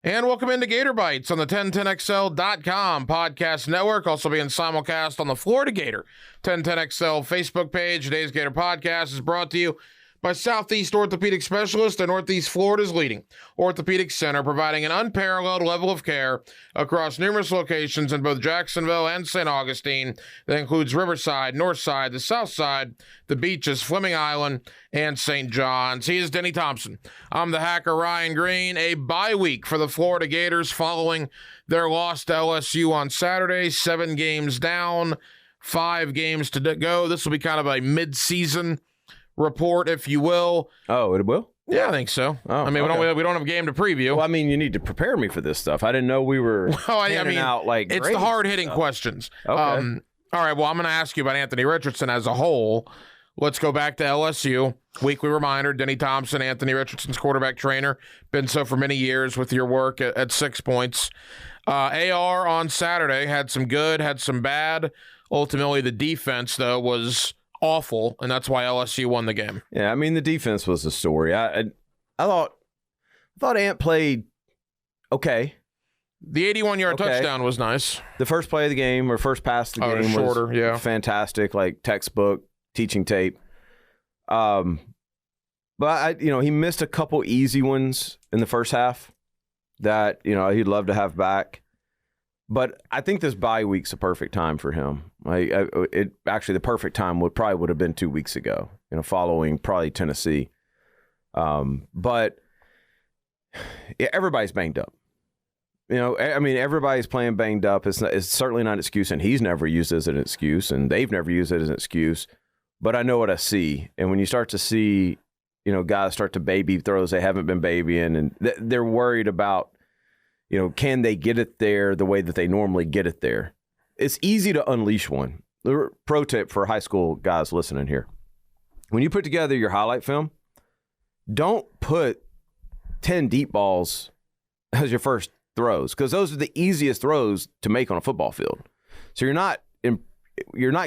And welcome into Gator Bytes on the 1010XL.com podcast network. Also being simulcast on the Florida Gator 1010XL Facebook page. Today's Gator podcast is brought to you by Southeast Orthopedic Specialists, and Northeast Florida's leading orthopedic center, providing an unparalleled level of care across numerous locations in both Jacksonville and St. Augustine. That includes Riverside, Northside, the South Side, the beaches, Fleming Island, and St. John's. He is Denny Thompson. I'm the hacker, Ryan Green. A bye week for the Florida Gators following their loss to LSU on Saturday. 7 games down, 5 games to go. This will be kind of a mid-season report, if you will. Oh, it will? Yeah, I think so. Oh, I mean, okay. we don't have a game to preview. Well, I mean, you need to prepare me for this stuff. I didn't know we were out like it's the hard-hitting questions. Okay. All right, well, I'm going to ask you about Anthony Richardson as a whole. Let's go back to LSU. Weekly reminder, Denny Thompson, Anthony Richardson's quarterback trainer. Been so for many years with your work at 6 points. AR on Saturday had some good, had some bad. Ultimately, the defense, though, was awful, and that's why LSU won the game. Yeah, I mean, the defense was the story. I thought Ant played okay. The 81-yard touchdown was nice. The first play of the game, or first pass of the game, was fantastic, like textbook teaching tape. But he missed a couple easy ones in the first half that he'd love to have back. But I think this bye week's a perfect time for him. Actually, the perfect time would have been 2 weeks ago, following probably Tennessee. But yeah, everybody's banged up. Everybody's playing banged up. It's certainly not an excuse, and he's never used it as an excuse, and they've never used it as an excuse. But I know what I see, and when you start to see, guys start to baby throws they haven't been babying, and they're worried about, can they get it there the way that they normally get it there? It's easy to unleash one. The pro tip for high school guys listening here. When you put together your highlight film, don't put 10 deep balls as your first throws, because those are the easiest throws to make on a football field. So you're not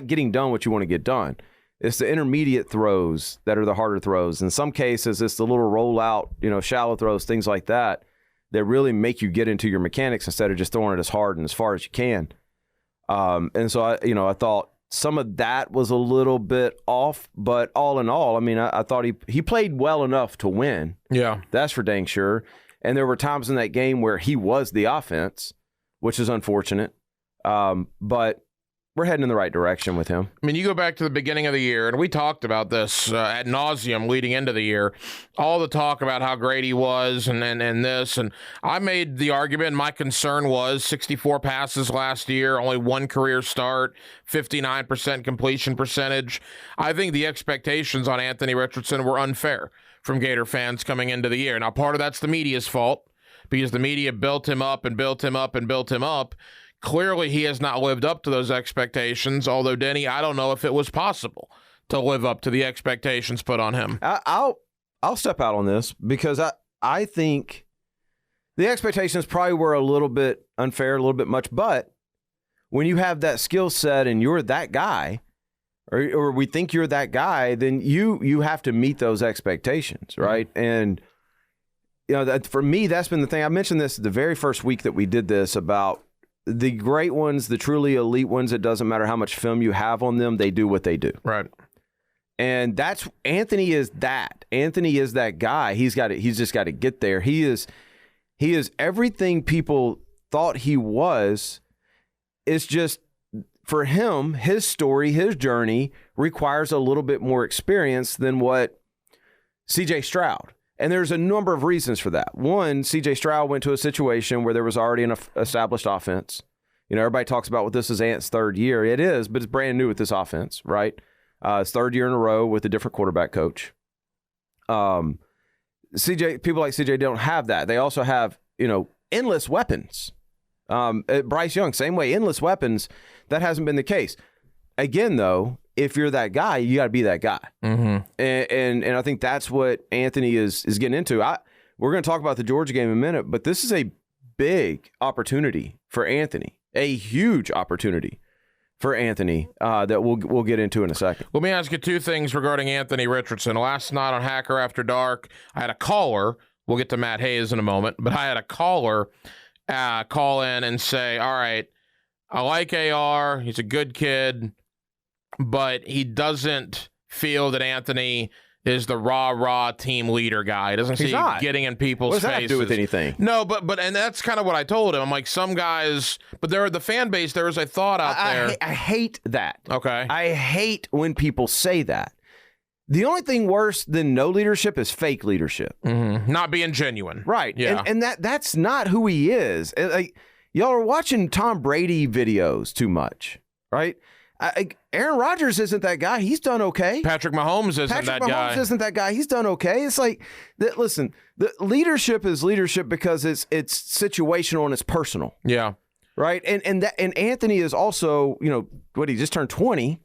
getting done what you want to get done. It's the intermediate throws that are the harder throws. In some cases, it's the little rollout, shallow throws, things like that really make you get into your mechanics instead of just throwing it as hard and as far as you can. And so I thought some of that was a little bit off, but all in all, I thought he played well enough to win. Yeah, that's for dang sure. And there were times in that game where he was the offense, which is unfortunate. But we're heading in the right direction with him. I mean, you go back to the beginning of the year, and we talked about this ad nauseum leading into the year, all the talk about how great he was and this. And I made the argument, my concern was 64 passes last year, only 1 career start, 59% completion percentage. I think the expectations on Anthony Richardson were unfair from Gator fans coming into the year. Now, part of that's the media's fault, because the media built him up and built him up and built him up. Clearly, he has not lived up to those expectations, although, Denny, I don't know if it was possible to live up to the expectations put on him. I'll step out on this, because I think the expectations probably were a little bit unfair, a little bit much, but when you have that skill set and you're that guy, or we think you're that guy, then you have to meet those expectations, right? Mm-hmm. And for me, that's been the thing. I mentioned this the very first week that we did this about the great ones, the truly elite ones. It doesn't matter how much film you have on them; they do what they do. Right. And that's Anthony is that. Anthony is that guy. He's just got to get there. He is everything people thought he was. It's just, for him, his story, his journey requires a little bit more experience than what C.J. Stroud. And there's a number of reasons for that. One, C.J. Stroud went to a situation where there was already an established offense. Everybody talks about what this is Ant's 3rd year. It is, but it's brand new with this offense, right? It's 3rd year in a row with a different quarterback coach. People like CJ don't have that. They also have, endless weapons. Bryce Young, same way, endless weapons. That hasn't been the case. Again, though, if you're that guy, you got to be that guy. Mm-hmm. And I think that's what Anthony is getting into. We're going to talk about the Georgia game in a minute, but this is a big opportunity for Anthony, a huge opportunity for Anthony that we'll get into in a second. Let me ask you 2 things regarding Anthony Richardson. Last night on Hacker After Dark, I had a caller We'll get to Matt Hayes in a moment. But I had a caller call in and say, all right, I like AR. He's a good kid, but he doesn't feel that Anthony is the rah-rah team leader guy. He doesn't see getting in people's faces. What does that have to do with anything? No, but and that's kind of what I told him. I'm like, some guys, but there are the fan base, there is a thought out there. I hate that. Okay. I hate when people say that. The only thing worse than no leadership is fake leadership. Mm-hmm. Not being genuine. Right. Yeah. And that's not who he is. Like, y'all are watching Tom Brady videos too much, right? Aaron Rodgers isn't that guy. He's done okay. Patrick Mahomes isn't that guy. Patrick Mahomes isn't that guy. He's done okay. It's like, listen, the leadership is leadership because it's situational and it's personal. Yeah. Right. And Anthony is also, he just turned 20.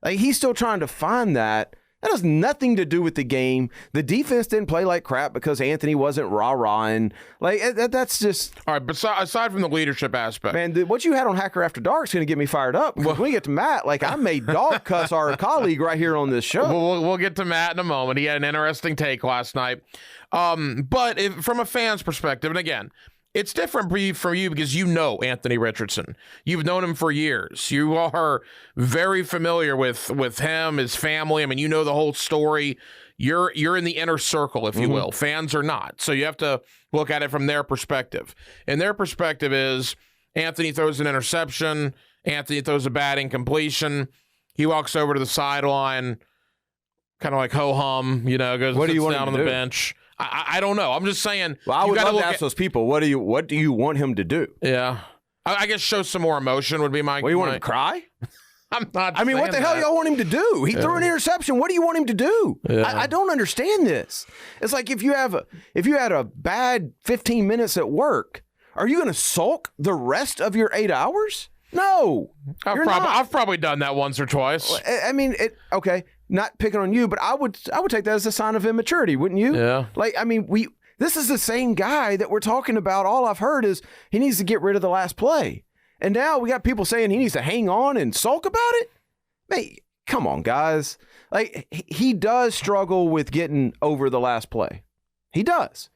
Like, he's still trying to find that. That has nothing to do with the game. The defense didn't play like crap because Anthony wasn't rah-rahing. Like, that's just... All right, but aside from the leadership aspect... Man, what you had on Hacker After Dark is going to get me fired up. When we get to Matt, like, I made dog cuss our colleague right here on this show. We'll get to Matt in a moment. He had an interesting take last night. But from a fan's perspective, and again... It's different for you because you know Anthony Richardson. You've known him for years. You are very familiar with him, his family. I mean, you know the whole story. You're in the inner circle, if you will. Fans are not. So you have to look at it from their perspective. And their perspective is Anthony throws an interception. Anthony throws a bad incompletion. He walks over to the sideline, kind of like ho-hum, goes and sits down on the bench. I don't know. I'm just saying. Well, I would love to ask those people, what do you want him to do? Yeah. I guess show some more emotion would be my... Well, you want him to cry? I'm not I mean, what the hell y'all want him to do? He threw an interception. What do you want him to do? Yeah. I don't understand this. It's like if you had a bad 15 minutes at work, are you going to sulk the rest of your 8 hours? No. I've probably done that once or twice. I mean, okay. Not picking on you, but I would take that as a sign of immaturity, wouldn't you? Yeah. Like, I mean, this is the same guy that we're talking about. All I've heard is he needs to get rid of the last play. And now we got people saying he needs to hang on and sulk about it. Man, come on, guys. Like, he does struggle with getting over the last play. He does.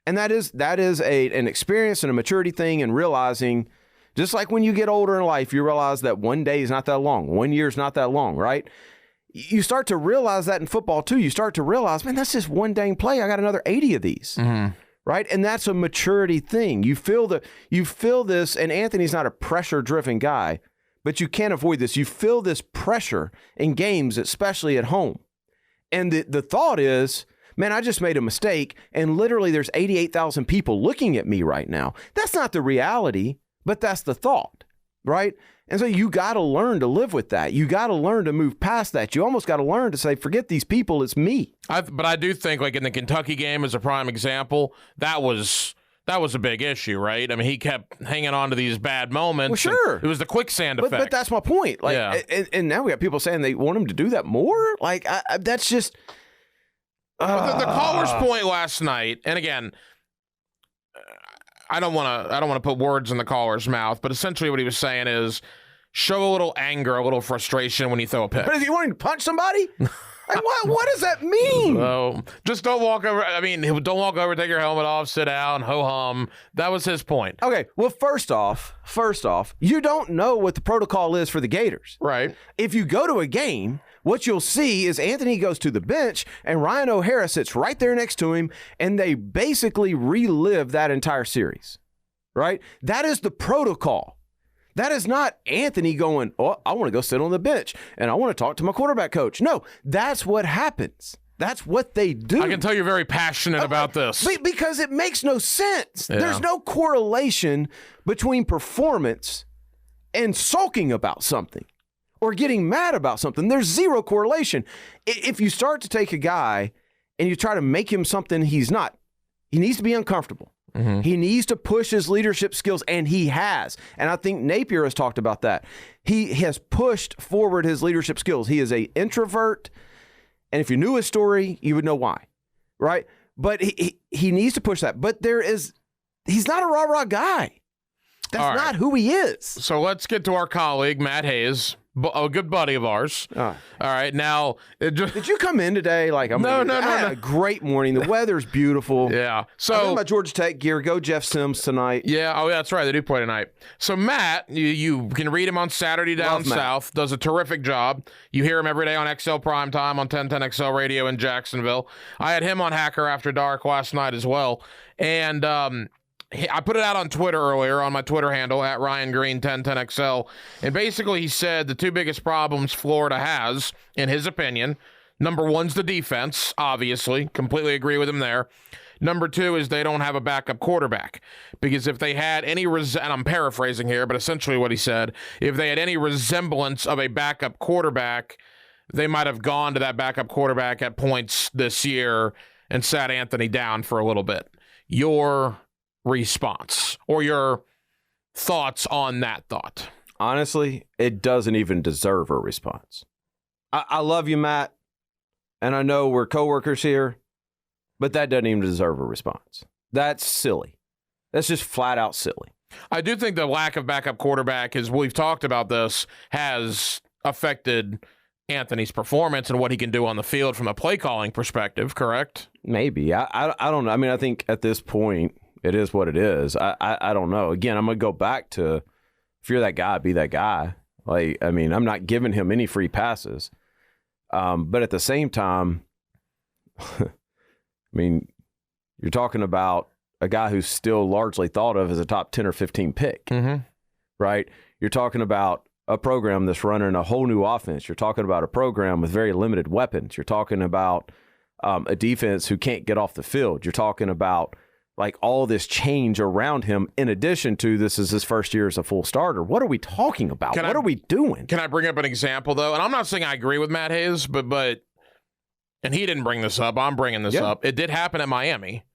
And that is an experience and a maturity thing, and realizing, just like when you get older in life, you realize that one day is not that long. 1 year is not that long, right? You start to realize that in football, too. You start to realize, man, that's just one dang play. I got another 80 of these, right? And that's a maturity thing. You feel this, and Anthony's not a pressure-driven guy, but you can't avoid this. You feel this pressure in games, especially at home. And the thought is, man, I just made a mistake, and literally there's 88,000 people looking at me right now. That's not the reality, but that's the thought, right? And so you got to learn to live with that. You got to learn to move past that. You almost got to learn to say, forget these people, it's me. But I do think, like in the Kentucky game as a prime example, that was a big issue, right? I mean, he kept hanging on to these bad moments. Well, sure. It was the quicksand effect. But that's my point. Like, yeah. And now we got people saying they want him to do that more. Like, that's just... The caller's point last night, and again... I don't want to put words in the caller's mouth, but essentially what he was saying is show a little anger, a little frustration when you throw a pick. But if you want to punch somebody? Like, what does that mean? Just don't walk over. I mean, don't walk over, take your helmet off, sit down, ho-hum. That was his point. Okay, well, first off, you don't know what the protocol is for the Gators. Right. If you go to a game, what you'll see is Anthony goes to the bench and Ryan O'Hara sits right there next to him, and they basically relive that entire series, right? That is the protocol. That is not Anthony going, oh, I want to go sit on the bench and I want to talk to my quarterback coach. No, that's what happens. That's what they do. I can tell you're very passionate about this. Because it makes no sense. Yeah. There's no correlation between performance and sulking about something or getting mad about something. There's zero correlation. If you start to take a guy and you try to make him something he's not, he needs to be uncomfortable. Mm-hmm. He needs to push his leadership skills, and he has. And I think Napier has talked about that. He has pushed forward his leadership skills. He is an introvert, and if you knew his story, you would know why, right? But he needs to push that. But he's not a rah-rah guy. That's not who he is. So let's get to our colleague, Matt Hayes. a good buddy of ours. All right, now did you come in today? Like, No. I had a great morning. The weather's beautiful. Yeah. So I'm in my Georgia Tech gear. Go Jeff Sims tonight. Yeah. Oh, yeah, that's right. They do play tonight. So Matt, you can read him on Saturday down south. Does a terrific job. You hear him every day on XL Primetime on 1010 XL Radio in Jacksonville. I had him on Hacker After Dark last night as well, and I put it out on Twitter earlier on my Twitter handle at Ryan Green 1010XL, and basically he said the two biggest problems Florida has, in his opinion, number one's the defense, obviously, completely agree with him there. Number two is they don't have a backup quarterback, because if they had any, and I'm paraphrasing here, but essentially what he said, if they had any resemblance of a backup quarterback, they might have gone to that backup quarterback at points this year and sat Anthony down for a little bit. Your response or your thoughts on that thought? Honestly, it doesn't even deserve a response. I love you, Matt, and I know we're coworkers here, but that doesn't even deserve a response. That's silly. That's just flat out silly. I do think the lack of backup quarterback, as we've talked about this, has affected Anthony's performance and what he can do on the field from a play calling perspective, correct? Maybe. I don't know. I mean, I think at this point, it is what it is. I don't know. Again, I'm going to go back to, if you're that guy, be that guy. Like, I mean, I'm not giving him any free passes. But at the same time, I mean, you're talking about a guy who's still largely thought of as a top 10 or 15 pick, right? You're talking about a program that's running a whole new offense. You're talking about a program with very limited weapons. You're talking about a defense who can't get off the field. You're talking about like all this change around him, in addition to this is his first year as a full starter. What are we talking about? What are we doing? Can I bring up an example, though? And I'm not saying I agree with Matt Hayes, but and he didn't bring this up. I'm bringing this up. It did happen at Miami.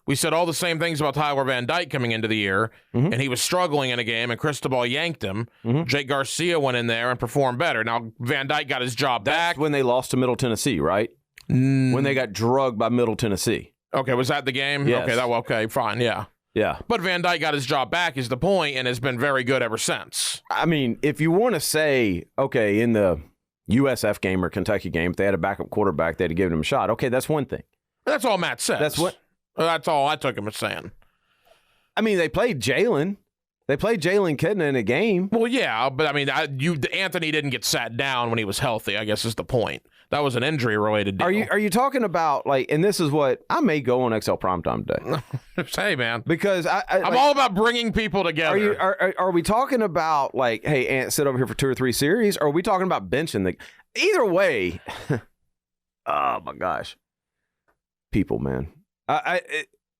We said all the same things about Tyler Van Dyke coming into the year, and he was struggling in a game, and Cristobal yanked him. Jake Garcia went in there and performed better. Now, Van Dyke got his job back. When they lost to Middle Tennessee, right? When they got drugged by Middle Tennessee. Okay, was that the game? Yes. Okay, fine, yeah. Yeah. But Van Dyke got his job back is the point, and has been very good ever since. I mean, if you want to say, okay, in the USF game or Kentucky game, if they had a backup quarterback, they'd have given him a shot. Okay, that's one thing. That's all Matt says. That's all I took him as saying. I mean, they played Jalen. They played Jalen Kitna in a game. Well, yeah, but I mean, Anthony didn't get sat down when he was healthy, I guess is the point. That was an injury-related deal. Are you talking about, like, and this is what, I may go on XL Primetime today. Hey, man. Because I'm all about bringing people together. Are we talking about, like, hey, Ant, sit over here for 2 or 3 series? Or are we talking about benching the... Either way, oh, my gosh. People, man.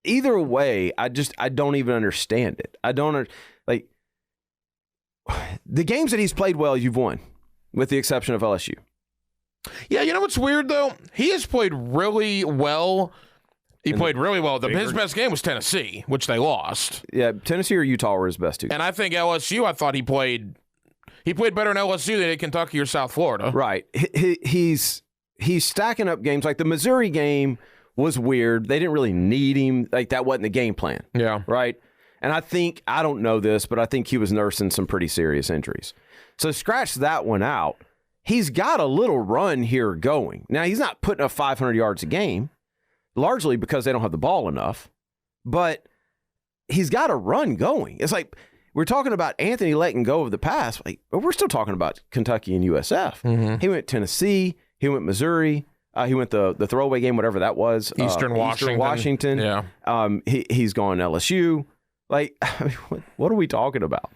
Either way, I don't even understand it. I don't, like, the games that he's played well, you've won, with the exception of LSU. Yeah, you know what's weird, though? He has played really well. He played really well. His best game was Tennessee, which they lost. Yeah, Tennessee or Utah were his best 2 games. And I think LSU, I thought he played better in LSU than in Kentucky or South Florida. Right. He's stacking up games. Like the Missouri game was weird. They didn't really need him. Like that wasn't the game plan. Yeah. Right? And I don't know this, but I think he was nursing some pretty serious injuries. So scratch that one out. He's got a little run here going. Now, he's not putting up 500 yards a game, largely because they don't have the ball enough, but he's got a run going. It's like we're talking about Anthony letting go of the pass, but we're still talking about Kentucky and USF. He went Tennessee. He went Missouri. He went the throwaway game, whatever that was. Eastern Washington. Yeah. He's gone LSU. Like, I mean, what are we talking about?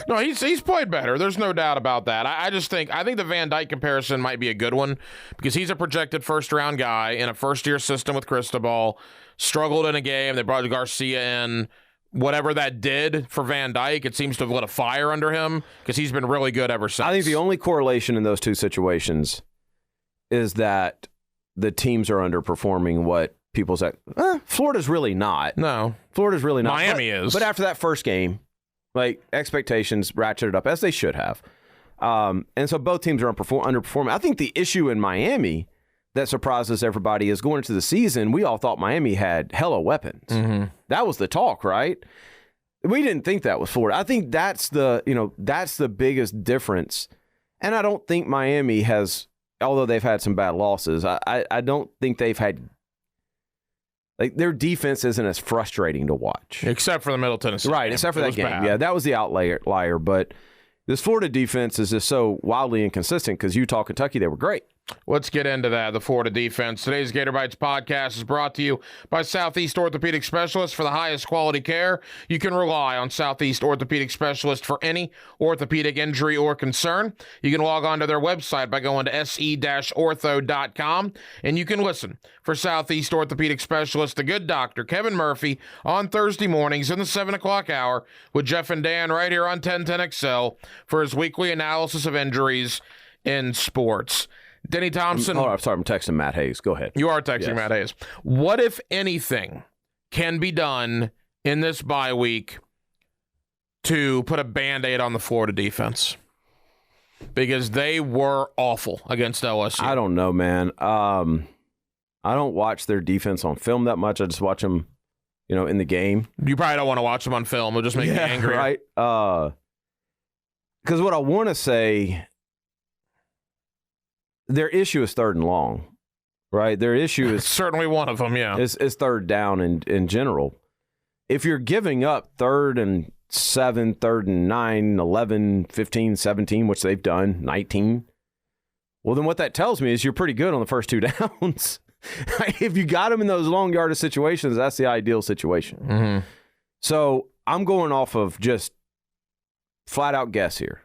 No, he's played better. There's no doubt about that. I think the Van Dyke comparison might be a good one because he's a projected first-round guy in a first-year system with Cristobal, struggled in a game. They brought Garcia in. Whatever that did for Van Dyke, it seems to have lit a fire under him because he's been really good ever since. I think the only correlation in those two situations is that the teams are underperforming what people say. Florida's really not. No. Florida's really not. Miami is. But after that first game, like, expectations ratcheted up, as they should have. And so both teams are underperforming. I think the issue in Miami that surprises everybody is going into the season, we all thought Miami had hella weapons. That was the talk, right? We didn't think that was Florida. I think that's the biggest difference. And I don't think Miami has, although they've had some bad losses, I don't think they've had, like, their defense isn't as frustrating to watch. Except for the Middle Tennessee Right, game. except for that game. Bad. Yeah, that was the outlier. But this Florida defense is just so wildly inconsistent because Utah, Kentucky, they were great. Let's get into that, the Florida defense. Today's Gator Bytes podcast is brought to you by Southeast Orthopedic Specialists. For the highest quality care, you can rely on Southeast Orthopedic Specialists for any orthopedic injury or concern. You can log on to their website by going to se-ortho.com, and you can listen for Southeast Orthopedic Specialist, the good doctor, Kevin Murphy, on Thursday mornings in the 7 o'clock hour with Jeff and Dan right here on 1010XL for his weekly analysis of injuries in sports. Denny Thompson. Oh, I'm sorry. I'm texting Matt Hayes. Go ahead. You are texting Yes. Matt Hayes. What, if anything, can be done in this bye week to put a Band-Aid on the Florida defense? Because they were awful against LSU. I don't know, man. I don't watch their defense on film that much. I just watch them, in the game. You probably don't want to watch them on film. It'll just make you angry. Right? Because what I want to say, their issue is third and long, right? Their issue is certainly one of them, yeah. Is third down in general. If you're giving up 3rd and 7, 3rd and 9, 11, 15, 17, which they've done, 19, well, then what that tells me is you're pretty good on the first 2 downs. If you got them in those long yardage situations, that's the ideal situation. Mm-hmm. So I'm going off of just flat out guess here.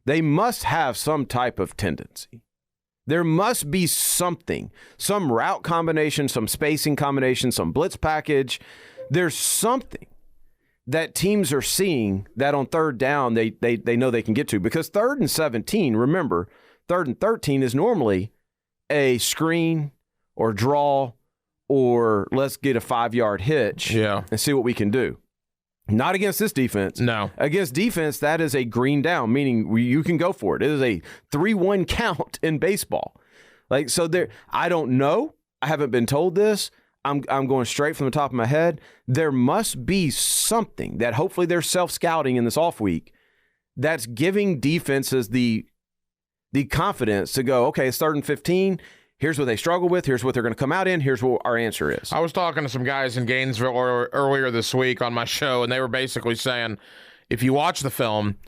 They must have some type of tendency. There must be something, some route combination, some spacing combination, some blitz package. There's something that teams are seeing that on third down they know they can get to. Because 3rd and 17, remember, 3rd and 13 is normally a screen or draw or let's get a 5-yard hitch and see what we can do. Not against this defense. No. Against defense, that is a green down, meaning you can go for it. It is a 3-1 count in baseball. Like, so there, I don't know. I haven't been told this. I'm going straight from the top of my head. There must be something that hopefully they're self-scouting in this off week that's giving defenses the confidence to go, okay, it's 3rd and 15. Here's what they struggle with. Here's what they're going to come out in. Here's what our answer is. I was talking to some guys in Gainesville earlier this week on my show, and they were basically saying, if you watch the film,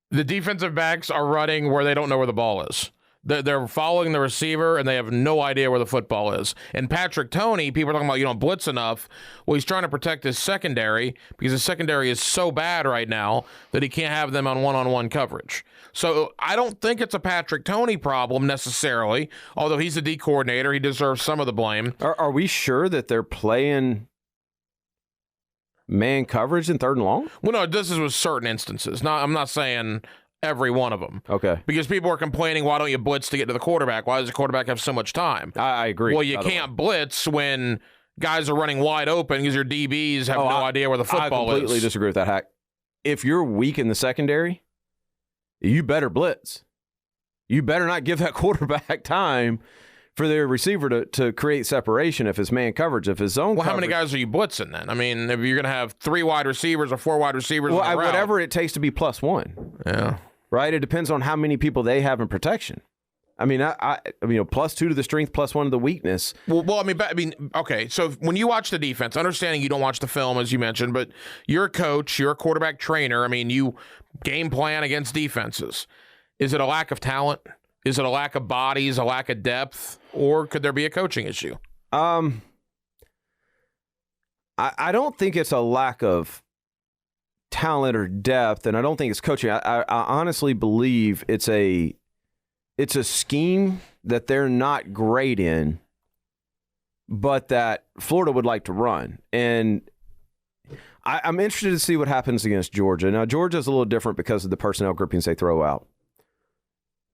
the defensive backs are running where they don't know where the ball is. They're following the receiver, and they have no idea where the football is. And Patrick Toney, people are talking about you don't blitz enough. Well, he's trying to protect his secondary because his secondary is so bad right now that he can't have them on one-on-one coverage. So I don't think it's a Patrick Toney problem necessarily, although he's the D coordinator. He deserves some of the blame. Are we sure that they're playing man coverage in 3rd and long? Well, no, this is with certain instances. I'm not saying every one of them. Okay. Because people are complaining, why don't you blitz to get to the quarterback? Why does the quarterback have so much time? I agree. Well, you can't blitz when guys are running wide open because your DBs have no idea where the football is. I completely disagree with that, Hack. If you're weak in the secondary, you better blitz. You better not give that quarterback time for their receiver to create separation if it's man coverage, if it's zone coverage. How many guys are you blitzing then? I mean, if you're going to have 3 wide receivers or 4 wide receivers well, whatever it takes to be +1. Yeah. Right? It depends on how many people they have in protection. I mean, +2 to the strength, +1 to the weakness. Well, I mean, okay. So when you watch the defense, understanding you don't watch the film as you mentioned, but you're a coach, you're a quarterback trainer. I mean, you game plan against defenses. Is it a lack of talent? Is it a lack of bodies, a lack of depth, or could there be a coaching issue? I don't think it's a lack of talent or depth, and I don't think it's coaching. I honestly believe it's a scheme that they're not great in, but that Florida would like to run. And I'm interested to see what happens against Georgia. Now, Georgia's a little different because of the personnel groupings they throw out.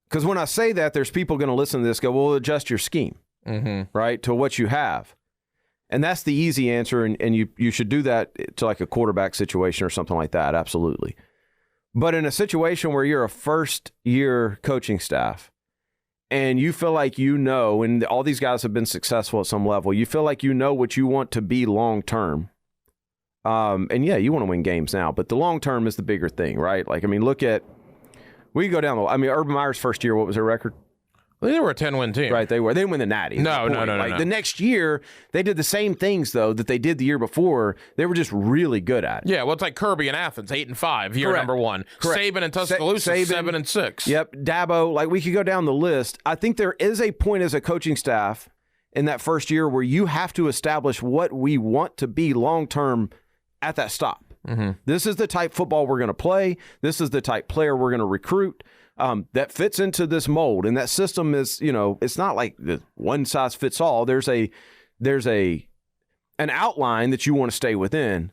Because when I say that, there's people going to listen to this go, well, adjust your scheme, right, to what you have. And that's the easy answer, and you should do that to like a quarterback situation or something like that, absolutely. But in a situation where you're a first-year coaching staff and you feel like you know, and all these guys have been successful at some level, you feel like you know what you want to be long-term. And, yeah, you want to win games now, but the long-term is the bigger thing, right? Like, I mean, look at We go down the. I mean, Urban Meyer's first year, what was their record? They were a 10-win team. Right, they were. They didn't win the Natty. No. The next year, they did the same things, though, that they did the year before. They were just really good at it. Yeah, well, it's like Kirby and Athens, 8-5, year Correct. number 1. Correct. Saban and Tuscaloosa, 7-6. Yep, Dabo. Like, we could go down the list. I think there is a point as a coaching staff in that first year where you have to establish what we want to be long-term at that stop. Mm-hmm. This is the type football we're going to play. This is the type player we're going to recruit. That fits into this mold, and that system is, it's not like the one size fits all. There's an outline that you want to stay within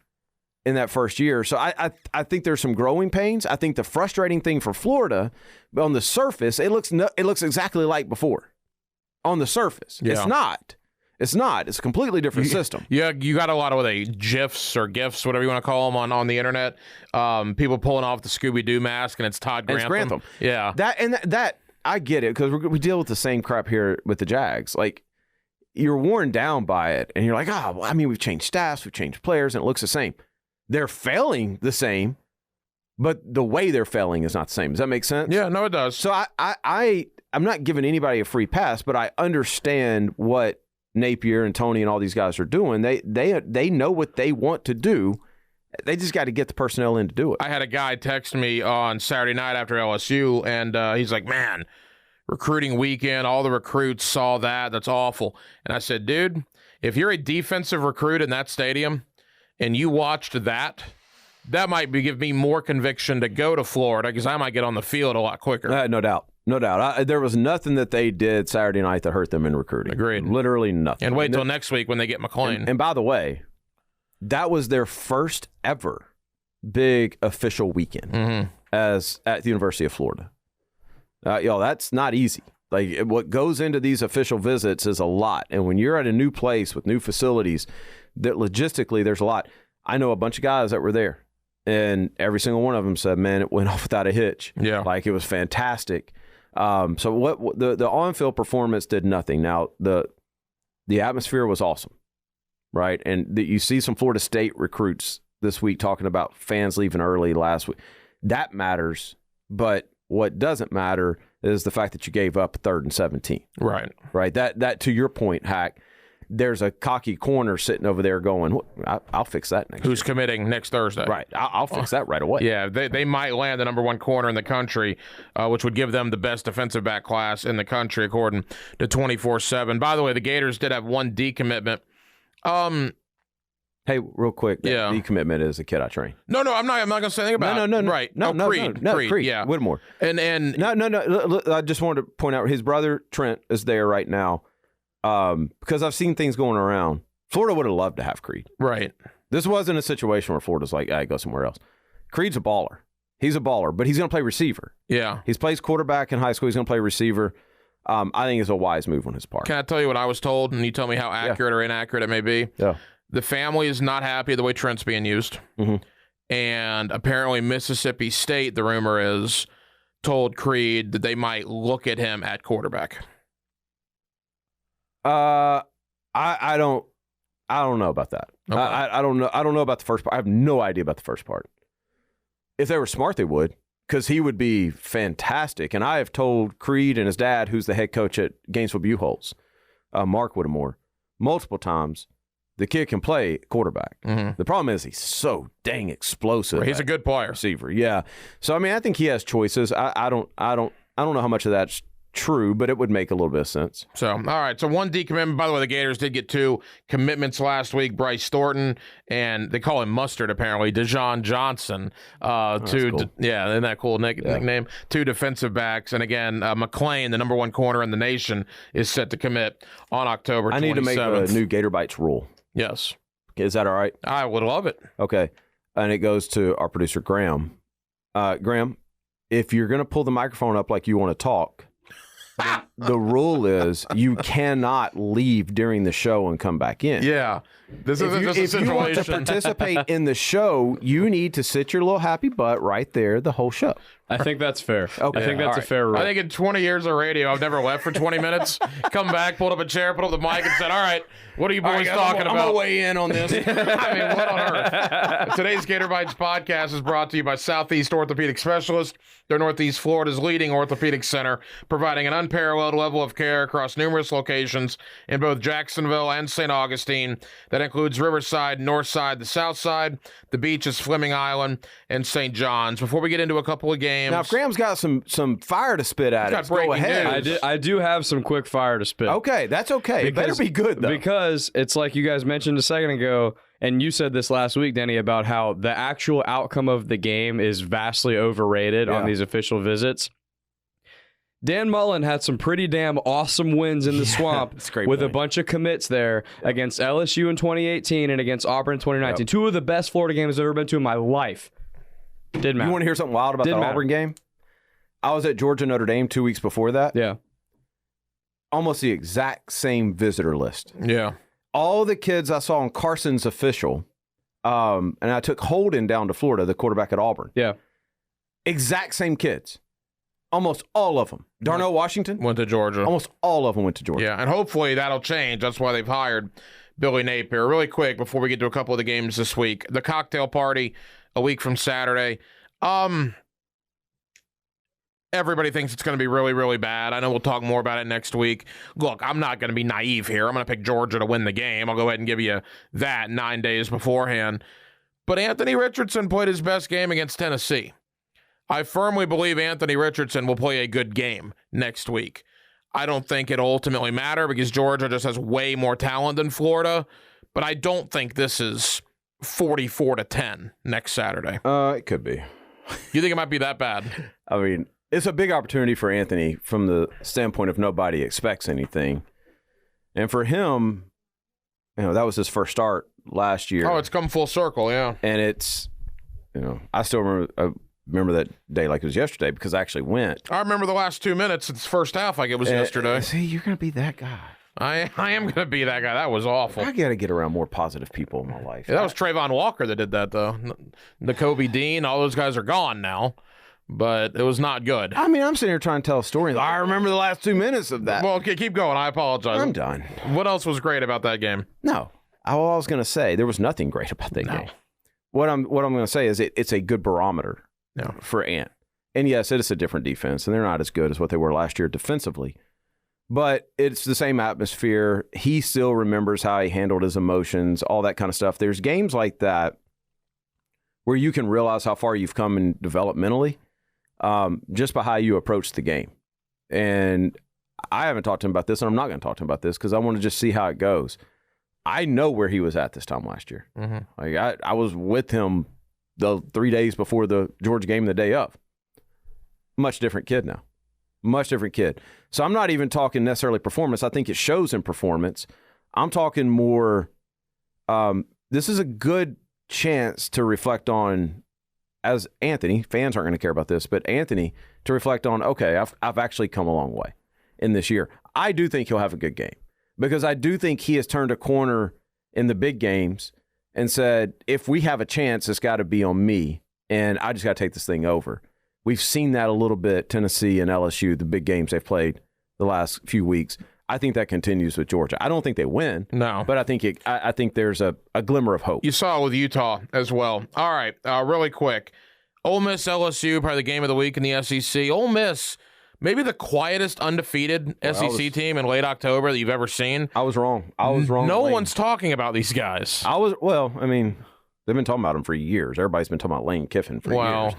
in that first year. So I think there's some growing pains. I think the frustrating thing for Florida, on the surface, it looks exactly like before. On the surface, yeah. It's not. It's a completely different system. Yeah, you got a lot of GIFs or GIFs, whatever you want to call them, on the internet. People pulling off the Scooby-Doo mask, and it's Todd Grantham. It's Grantham. Yeah. That I get it, because we deal with the same crap here with the Jags. Like, you're worn down by it, and you're like, we've changed staffs, we've changed players, and it looks the same. They're failing the same, but the way they're failing is not the same. Does that make sense? Yeah, no, it does. So I'm not giving anybody a free pass, but I understand what Napier and Tony and all these guys are doing. They know what they want to do. They just got to get the personnel in to do it. I had a guy text me on Saturday night after LSU, and he's like, man, recruiting weekend, all the recruits saw that. That's awful. And I said, dude, if you're a defensive recruit in that stadium and you watched that might give me more conviction to go to Florida, because I might get on the field a lot quicker. No doubt. No doubt. There was nothing that they did Saturday night that hurt them in recruiting. Agreed. Literally nothing. And wait till next week when they get McLean. And by the way, that was their first ever big official weekend as at the University of Florida. That's not easy. Like, what goes into these official visits is a lot. And when you're at a new place with new facilities, that logistically there's a lot. I know a bunch of guys that were there, and every single one of them said, man, it went off without a hitch. Yeah. Like, it was fantastic. So what the on-field performance did nothing. Now, the atmosphere was awesome, right? And you see some Florida State recruits this week talking about fans leaving early last week. That matters, but what doesn't matter is the fact that you gave up 3rd and 17. Right. Right. That to your point, Hack, there's a cocky corner sitting over there going, I'll fix that next Who's year. committing next Thursday. Right. I'll fix that right away. Yeah, they might land the number 1 corner in the country, which would give them the best defensive back class in the country, according to 24/7. By the way, the Gators did have 1 decommitment. Hey, real quick. Yeah. Decommitment is a kid I train. No, I'm not going to say anything about it. No. Right. Creed. Yeah. Whittemore. And No. I just wanted to point out his brother Trent is there right now. Because I've seen things going around. Florida would have loved to have Creed. Right. This wasn't a situation where Florida's like, go somewhere else. Creed's a baller. He's a baller, but he's going to play receiver. Yeah. He plays quarterback in high school. He's going to play receiver. I think it's a wise move on his part. Can I tell you what I was told, and you tell me how accurate or inaccurate it may be? Yeah. The family is not happy the way Trent's being used. Mm-hmm. And apparently Mississippi State, the rumor is, told Creed that they might look at him at quarterback. I don't know about that. Okay. I don't know about the first part. I have no idea about the first part. If they were smart, they would, because he would be fantastic. And I have told Creed and his dad, who's the head coach at Gainesville Buchholz, Mark Whittemore, multiple times, the kid can play quarterback. Mm-hmm. The problem is he's so dang explosive. He's a good player. Receiver, yeah. So I mean, I think he has choices. I don't know how much of that's true, but it would make a little bit of sense. So, all right. So 1 decommitment. By the way, the Gators did get 2 commitments last week. Bryce Thornton, and they call him Mustard, apparently, Dejon Johnson. Cool. Yeah, isn't that cool nickname? 2 defensive backs. And again, McLean, the number 1 corner in the nation, is set to commit on October 27th. I need to make a new Gator Bytes rule. Yes. Is that all right? I would love it. Okay. And it goes to our producer, Graham. Graham, if you're going to pull the microphone up like you want to talk, the rule is you cannot leave during the show and come back in. Yeah. This is a if you want to participate in the show, you need to sit your little happy butt right there the whole show. I think that's fair. Okay, I think that's all a right. fair rule. I think in 20 years of radio, I've never left for 20 minutes, come back, pulled up a chair, put up the mic, and said, all right, what are you boys talking I'm about? gonna weigh in on this. I mean, what on earth? Today's Gator Bytes podcast is brought to you by Southeast Orthopedic Specialists. They're Northeast Florida's leading orthopedic center, providing an unparalleled level of care across numerous locations in both Jacksonville and St. Augustine. That includes Riverside, Northside, the South Side, the beaches, Fleming Island, and St. John's. Before we get into a couple of games, Now, if Graham's got some fire to spit at He's it, got breaking go ahead. news. I do have some quick fire to spit. Okay, that's okay. It better be good, though. Because it's like you guys mentioned a second ago, and you said this last week, Denny, about how the actual outcome of the game is vastly overrated on these official visits. Dan Mullen had some pretty damn awesome wins in the swamp with a bunch of commits there against LSU in 2018 and against Auburn in 2019. Two of the best Florida games I've ever been to in my life. Didn't matter. You want to hear something wild about the Auburn game? I was at Georgia Notre Dame 2 weeks before that. Yeah. Almost the exact same visitor list. Yeah. All the kids I saw on Carson's official, and I took Holden down to Florida, the quarterback at Auburn. Yeah. Exact same kids. Almost all of them. Darnell Washington? Went to Georgia. Almost all of them went to Georgia. Yeah, and hopefully that'll change. That's why they've hired Billy Napier. Really quick, before we get to a couple of the games this week, the cocktail party a week from Saturday. Everybody thinks it's going to be really, really bad. I know we'll talk more about it next week. Look, I'm not going to be naive here. I'm going to pick Georgia to win the game. I'll go ahead and give you that 9 days beforehand. But Anthony Richardson played his best game against Tennessee. I firmly believe Anthony Richardson will play a good game next week. I don't think it'll ultimately matter because Georgia just has way more talent than Florida, but I don't think this is 44-10 next Saturday. It could be. You think it might be that bad? I mean, it's a big opportunity for Anthony from the standpoint of nobody expects anything. And for him, that was his first start last year. Oh, it's come full circle, yeah. And it's, I still remember that day like it was yesterday because I actually went. I remember the last 2 minutes. It's first half like it was yesterday. See, you're going to be that guy. I am going to be that guy. That was awful. I got to get around more positive people in my life. Yeah, that was Trayvon Walker that did that, though. N'Kobe Dean, all those guys are gone now. But it was not good. I mean, I'm sitting here trying to tell a story. I remember the last 2 minutes of that. Well, okay, keep going. I apologize. I'm done. What else was great about that game? No. All I was going to say, there was nothing great about that game. What I'm going to say is it's a good barometer for Ant. And yes, it is a different defense, and they're not as good as what they were last year defensively. But it's the same atmosphere. He still remembers how he handled his emotions, all that kind of stuff. There's games like that where you can realize how far you've come in developmentally just by how you approach the game. And I haven't talked to him about this, and I'm not going to talk to him about this because I want to just see how it goes. I know where he was at this time last year. Mm-hmm. Like I was with him the 3 days before the Georgia game, the day of. Much different kid now. Much different kid. So I'm not even talking necessarily performance. I think it shows in performance. I'm talking more, this is a good chance to reflect on, as Anthony, fans aren't going to care about this, but Anthony, to reflect on, okay, I've actually come a long way in this year. I do think he'll have a good game because I do think he has turned a corner in the big games and said, if we have a chance, it's got to be on me, and I just got to take this thing over. We've seen that a little bit, Tennessee and LSU, the big games they've played the last few weeks. I think that continues with Georgia. I don't think they win. No. But I think there's a glimmer of hope. You saw it with Utah as well. All right, really quick. Ole Miss, LSU, probably the game of the week in the SEC. Ole Miss, maybe the quietest undefeated SEC team in late October that you've ever seen. I was wrong. No one's talking about these guys. They've been talking about them for years. Everybody's been talking about Lane Kiffin for years.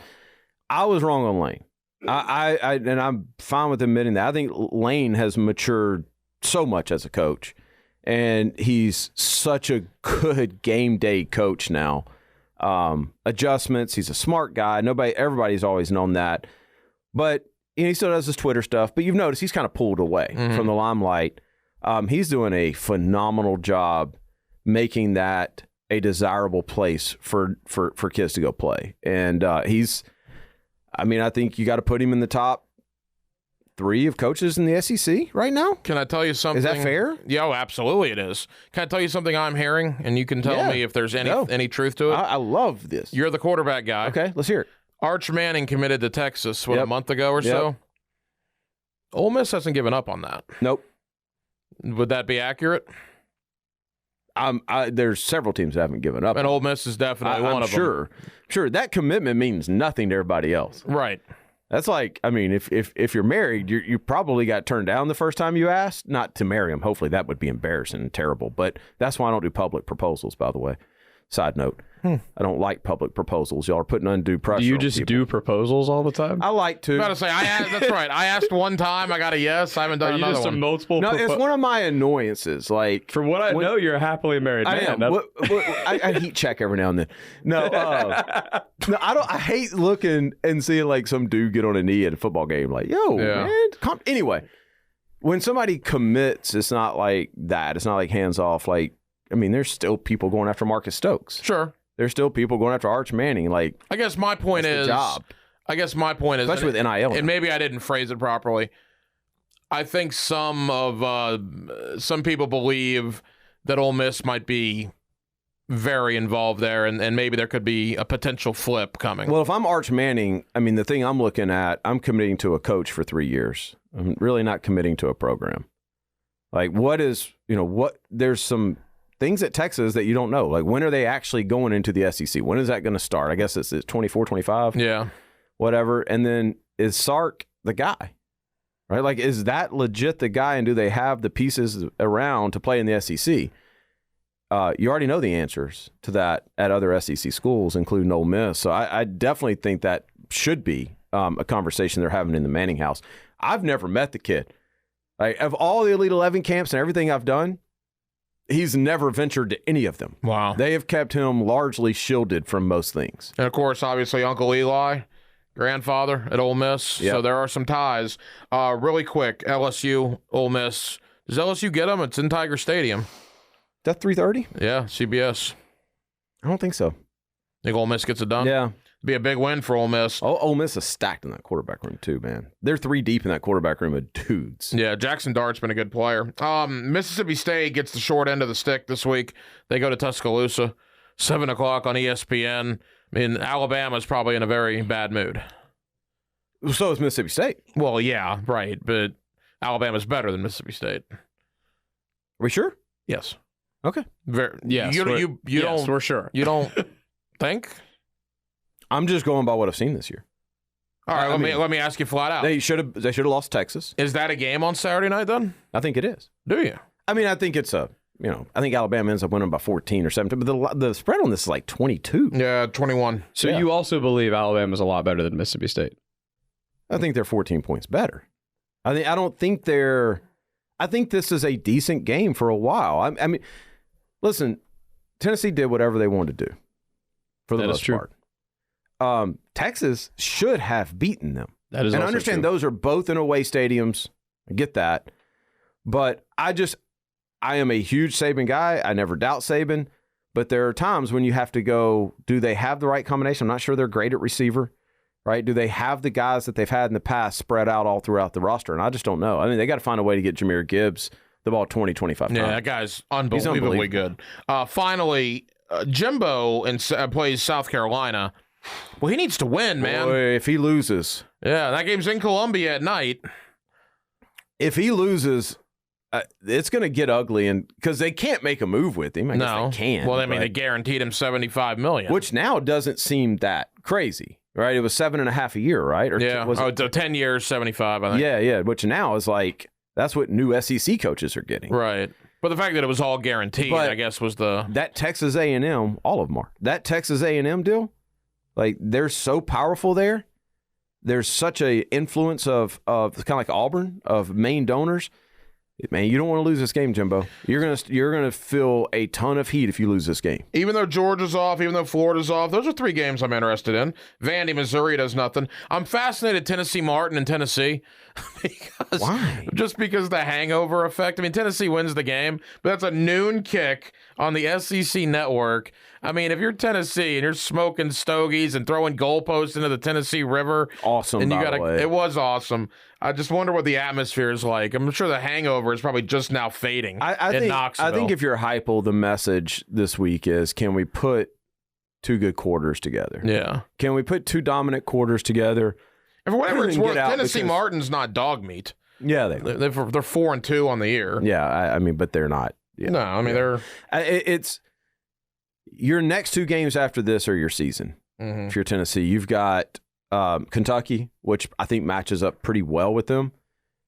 I was wrong on Lane. And I'm fine with admitting that. I think Lane has matured so much as a coach, and he's such a good game day coach now. Adjustments. He's a smart guy. Everybody's always known that, but he still does his Twitter stuff. But you've noticed he's kind of pulled away from the limelight. He's doing a phenomenal job making that a desirable place for kids to go play, and I think you got to put him in the top 3 of coaches in the SEC right now. Can I tell you something? Is that fair? Yeah, absolutely it is. Can I tell you something I'm hearing, and you can tell me if there's any truth to it? I love this. You're the quarterback guy. Okay, let's hear it. Arch Manning committed to Texas, a Yep. month ago or so? Ole Miss hasn't given up on that. Nope. Would that be accurate? There's several teams that haven't given up. And Ole Miss is definitely one of them. Sure. That commitment means nothing to everybody else. Right. That's like, I mean, if you're married, you probably got turned down the first time you asked. Not to marry him. Hopefully that would be embarrassing and terrible. But that's why I don't do public proposals, by the way. Side note. I don't like public proposals. Y'all are putting undue pressure Do you on just people. do proposals all the time? I like to. I gotta say, that's right. I asked one time, I got a yes. I haven't done Are you another just a one. multiple? No, it's one of my annoyances. Like, For what I know, you're a happily married I man. am. I heat check every now and then. No, no, I don't. I hate looking and seeing like some dude get on a knee at a football game. Like, yo, Yeah. man. Anyway, when somebody commits, it's not like that. It's not like hands off. Like, I mean, there's still people going after Marcus Stokes. Sure. There's still people going after Arch Manning. Like, I guess my point that's is, the job. Especially with NIL. and maybe I didn't phrase it properly. I think some people believe that Ole Miss might be very involved there, and maybe there could be a potential flip coming. Well, if I'm Arch Manning, I mean, the thing I'm looking at, I'm committing to a coach for 3 years. I'm really not committing to a program. Like, there's some things at Texas that you don't know. Like, when are they actually going into the SEC? When is that going to start? I guess it's 24, 25? Yeah. Whatever. And then is Sark the guy? Right? Like, is that legit the guy, and do they have the pieces around to play in the SEC? You already know the answers to that at other SEC schools, including Ole Miss. So I definitely think that should be a conversation they're having in the Manning house. I've never met the kid. Like, of all the Elite 11 camps and everything I've done, he's never ventured to any of them. Wow. They have kept him largely shielded from most things. And, of course, obviously, Uncle Eli, grandfather at Ole Miss. Yep. So there are some ties. Really quick, LSU, Ole Miss. Does LSU get them? It's in Tiger Stadium. Is that 3:30? Yeah, CBS. I don't think so. Think Ole Miss gets it done? Yeah. Be a big win for Ole Miss. Ole Miss is stacked in that quarterback room, too, man. They're 3 deep in that quarterback room of dudes. Yeah, Jackson Dart's been a good player. Mississippi State gets the short end of the stick this week. They go to Tuscaloosa, 7 o'clock on ESPN. I mean, Alabama's probably in a very bad mood. So is Mississippi State. Well, yeah, right, but Alabama's better than Mississippi State. Are we sure? Yes. Okay. Yes, You don't. we're sure. You don't think? I'm just going by what I've seen this year. All right, let me ask you flat out. They should have lost Texas. Is that a game on Saturday night then? I think it is. Do you? I mean, I think it's I think Alabama ends up winning by 14 or 17, but the spread on this is like 22. Yeah, 21. So Yeah. you also believe Alabama's a lot better than Mississippi State? I think they're 14 points better. I think this is a decent game for a while. I mean, listen, Tennessee did whatever they wanted to do for the That is most true. part. Texas should have beaten them. That is And I also understand true. those are both in away stadiums. I get that. But I am a huge Saban guy. I never doubt Saban. But there are times when you have to go, do they have the right combination? I'm not sure they're great at receiver, right? Do they have the guys that they've had in the past spread out all throughout the roster? And I just don't know. I mean, they got to find a way to get Jahmyr Gibbs the ball 20, 25 times. Yeah, that guy's unbelievably good. Finally, Jimbo plays South Carolina. Well, he needs to win, man. Boy, if he loses. Yeah, that game's in Columbia at night. If he loses, it's going to get ugly, and because they can't make a move with him. I guess they can. Well, I mean, but- they guaranteed him $75 million. which now doesn't seem that crazy, right? It was 7.5 a year, right? Or yeah, was it? 10 years, 75, I think. Yeah. Which now is like that's what new SEC coaches are getting. Right. But the fact that it was all guaranteed, But I guess, was the... That Texas A&M, all of them are. That Texas A&M deal, like they're so powerful there. There's such a influence of kind of like Auburn, of main donors. Man, you don't want to lose this game, Jimbo. You're gonna feel a ton of heat if you lose this game. Even though Georgia's off, even though Florida's off, those are 3 games I'm interested in. Vandy, Missouri does nothing. I'm fascinated Tennessee Martin in Tennessee. Why? Just because the hangover effect. I mean, Tennessee wins the game, but that's a noon kick on the SEC network. I mean, if you're Tennessee and you're smoking stogies and throwing goalposts into the Tennessee River, Awesome, and by the way. it was awesome. I just wonder what the atmosphere is like. I'm sure the hangover is probably just now fading in Knoxville. I think if you're Heupel, the message this week is, can we put two good quarters together. Yeah. Can we put two dominant quarters together? And for whatever it's And worth, get out Tennessee because- Martin's not dog meat. Yeah, They're 4-2 on the year. yeah. I mean, but they're not. Yeah. No, I mean they're. It's your next two games after this are your season. Mhm. If you're Tennessee, you've got Kentucky, which I think matches up pretty well with them,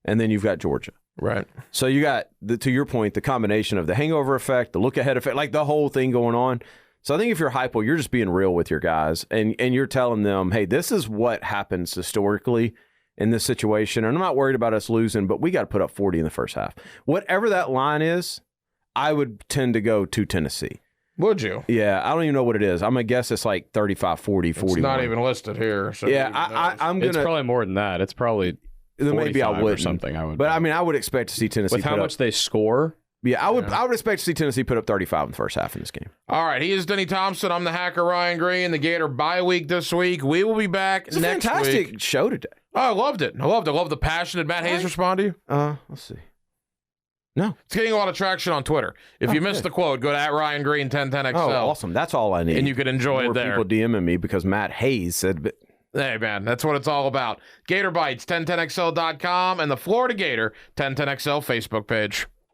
and then you've got Georgia. Right. So you got, to your point, the combination of the hangover effect, the look-ahead effect, like the whole thing going on. So I think if you're Heupel, you're just being real with your guys, and you're telling them, hey, this is what happens historically in this situation, and I'm not worried about us losing, but we got to put up 40 in the first half. Whatever that line is, I would tend to go to Tennessee. Would you? Yeah, I don't even know what it is. I'm going to guess it's like 35, 40, 41. It's not even listed here. So Yeah, I'm going It's to... probably more than that. It's probably Maybe I 45 would or something. I would, But I mean, I would expect to see Tennessee with how put much up, they score. Yeah, I would expect to see Tennessee put up 35 in the first half in this game. All right, he is Denny Thompson. I'm the hacker Ryan Green. The Gator bye week this week. We will be back It's a next fantastic week. show today. Oh, I loved it. I loved the passion. Did Matt Hayes respond to you? Let's see. No. It's getting a lot of traction on Twitter. If you missed the quote, go to @Ryan Green 1010XL. Oh, awesome. That's all I need. And you can enjoy More it there. people DMing me because Matt Hayes said... Hey, man, that's what it's all about. Gator Bytes, 1010XL.com, and the Florida Gator 1010XL Facebook page.